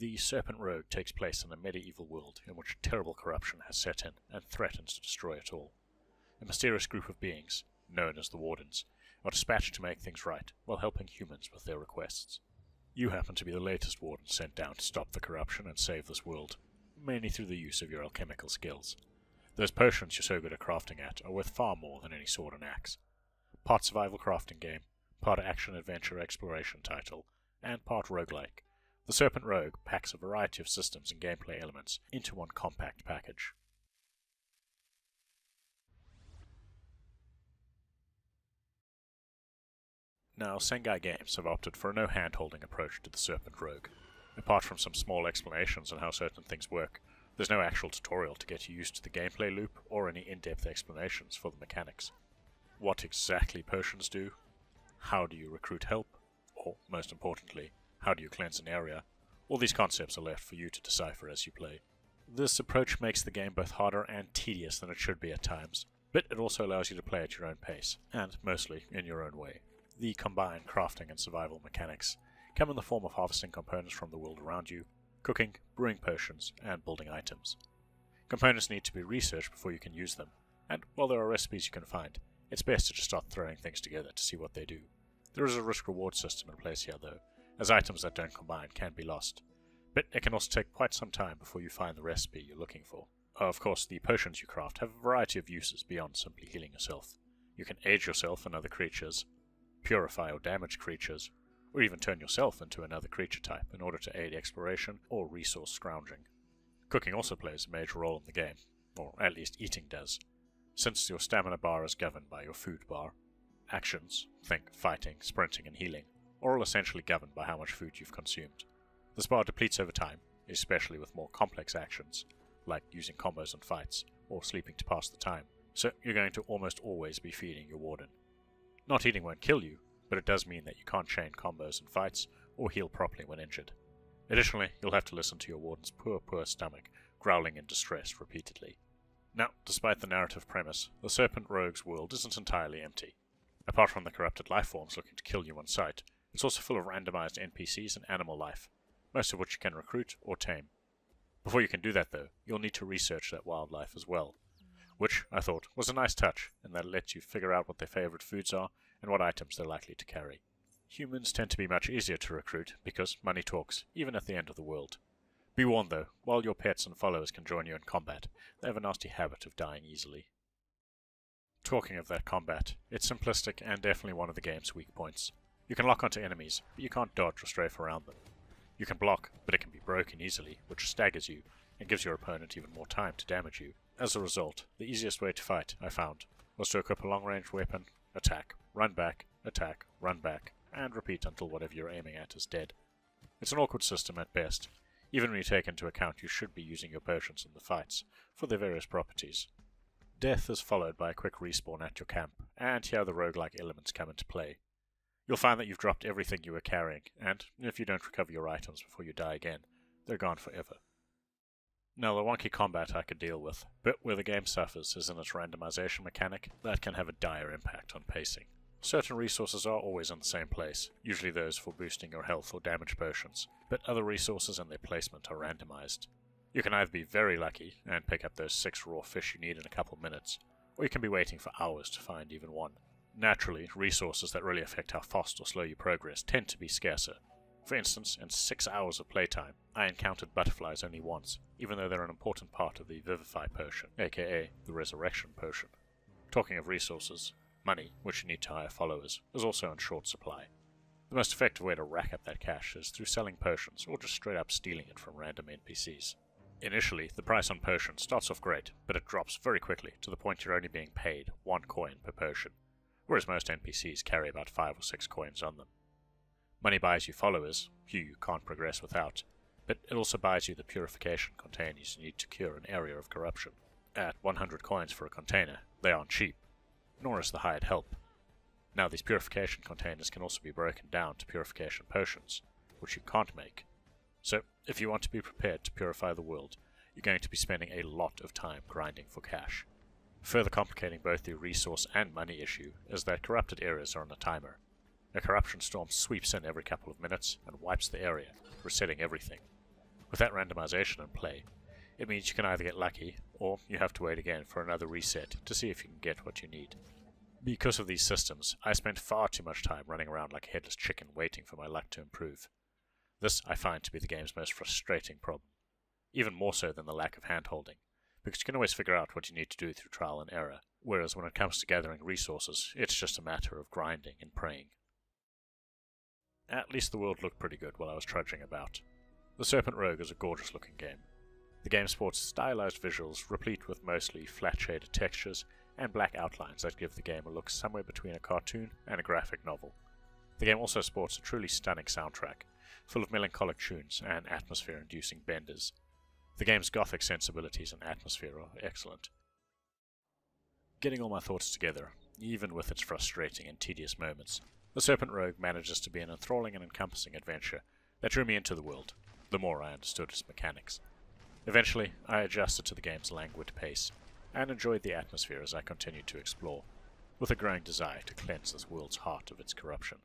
The Serpent Rogue takes place in a medieval world in which terrible corruption has set in and threatens to destroy it all. A mysterious group of beings, known as the Wardens, are dispatched to make things right while helping humans with their requests. You happen to be the latest Warden sent down to stop the corruption and save this world, mainly through the use of your alchemical skills. Those potions you're so good at crafting at are worth far more than any sword and axe. Part survival crafting game, part action-adventure exploration title, and part roguelike, the Serpent Rogue packs a variety of systems and gameplay elements into one compact package. Now, Sengai Games have opted for a no hand-holding approach to the Serpent Rogue. Apart from some small explanations on how certain things work, there's no actual tutorial to get you used to the gameplay loop or any in-depth explanations for the mechanics. What exactly potions do? How do you recruit help? Or, most importantly, how do you cleanse an area? All these concepts are left for you to decipher as you play. This approach makes the game both harder and tedious than it should be at times, but it also allows you to play at your own pace, and mostly in your own way. The combined crafting and survival mechanics come in the form of harvesting components from the world around you, cooking, brewing potions, and building items. Components need to be researched before you can use them, and while there are recipes you can find, it's best to just start throwing things together to see what they do. There is a risk-reward system in place here though, as items that don't combine can be lost, but it can also take quite some time before you find the recipe you're looking for. Of course, the potions you craft have a variety of uses beyond simply healing yourself. You can age yourself and other creatures, purify or damage creatures, or even turn yourself into another creature type in order to aid exploration or resource scrounging. Cooking also plays a major role in the game, or at least eating does, since your stamina bar is governed by your food bar. Actions, think fighting, sprinting and healing, are all essentially governed by how much food you've consumed. This bar depletes over time, especially with more complex actions, like using combos in fights, or sleeping to pass the time, so you're going to almost always be feeding your Warden. Not eating won't kill you, but it does mean that you can't chain combos in fights or heal properly when injured. Additionally, you'll have to listen to your Warden's poor stomach growling in distress repeatedly. Now, despite the narrative premise, the Serpent Rogue's world isn't entirely empty. Apart from the corrupted lifeforms looking to kill you on sight, it's also full of randomized NPCs and animal life, most of which you can recruit or tame. Before you can do that though, you'll need to research that wildlife as well, which I thought was a nice touch in that it lets you figure out what their favorite foods are and what items they're likely to carry. Humans tend to be much easier to recruit because money talks, even at the end of the world. Be warned though, while your pets and followers can join you in combat, they have a nasty habit of dying easily. Talking of that combat, it's simplistic and definitely one of the game's weak points. You can lock onto enemies, but you can't dodge or strafe around them. You can block, but it can be broken easily, which staggers you and gives your opponent even more time to damage you. As a result, the easiest way to fight, I found, was to equip a long-range weapon, attack, run back, and repeat until whatever you're aiming at is dead. It's an awkward system at best, even when you take into account you should be using your potions in the fights for their various properties. Death is followed by a quick respawn at your camp, and here the roguelike elements come into play. You'll find that you've dropped everything you were carrying, and if you don't recover your items before you die again, they're gone forever. Now, the wonky combat I could deal with, but where the game suffers is in its randomization mechanic that can have a dire impact on pacing. Certain resources are always in the same place, usually those for boosting your health or damage potions, but other resources and their placement are randomized. You can either be very lucky and pick up those 6 raw fish you need in a couple minutes, or you can be waiting for hours to find even one. Naturally, resources that really affect how fast or slow you progress tend to be scarcer. For instance, in 6 hours of playtime, I encountered butterflies only once, even though they're an important part of the Vivify potion, aka the Resurrection potion. Talking of resources, money, which you need to hire followers, is also in short supply. The most effective way to rack up that cash is through selling potions, or just straight up stealing it from random NPCs. Initially, the price on potions starts off great, but it drops very quickly to the point you're only being paid 1 coin per potion, whereas most NPCs carry about 5 or 6 coins on them. Money buys you followers, who you can't progress without, but it also buys you the purification containers you need to cure an area of corruption. At 100 coins for a container, they aren't cheap, nor is the hired help. Now, these purification containers can also be broken down to purification potions, which you can't make. So, if you want to be prepared to purify the world, you're going to be spending a lot of time grinding for cash. Further complicating both the resource and money issue is that corrupted areas are on a timer. A corruption storm sweeps in every couple of minutes and wipes the area, resetting everything. With that randomization in play, it means you can either get lucky, or you have to wait again for another reset to see if you can get what you need. Because of these systems, I spent far too much time running around like a headless chicken waiting for my luck to improve. This I find to be the game's most frustrating problem, even more so than the lack of hand-holding, because you can always figure out what you need to do through trial and error, whereas when it comes to gathering resources, it's just a matter of grinding and praying. At least the world looked pretty good while I was trudging about. The Serpent Rogue is a gorgeous looking game. The game sports stylized visuals replete with mostly flat-shaded textures and black outlines that give the game a look somewhere between a cartoon and a graphic novel. The game also sports a truly stunning soundtrack, full of melancholic tunes and atmosphere-inducing benders. The game's gothic sensibilities and atmosphere are excellent. Getting all my thoughts together, even with its frustrating and tedious moments, the Serpent Rogue manages to be an enthralling and encompassing adventure that drew me into the world, the more I understood its mechanics. Eventually, I adjusted to the game's languid pace, and enjoyed the atmosphere as I continued to explore, with a growing desire to cleanse this world's heart of its corruption.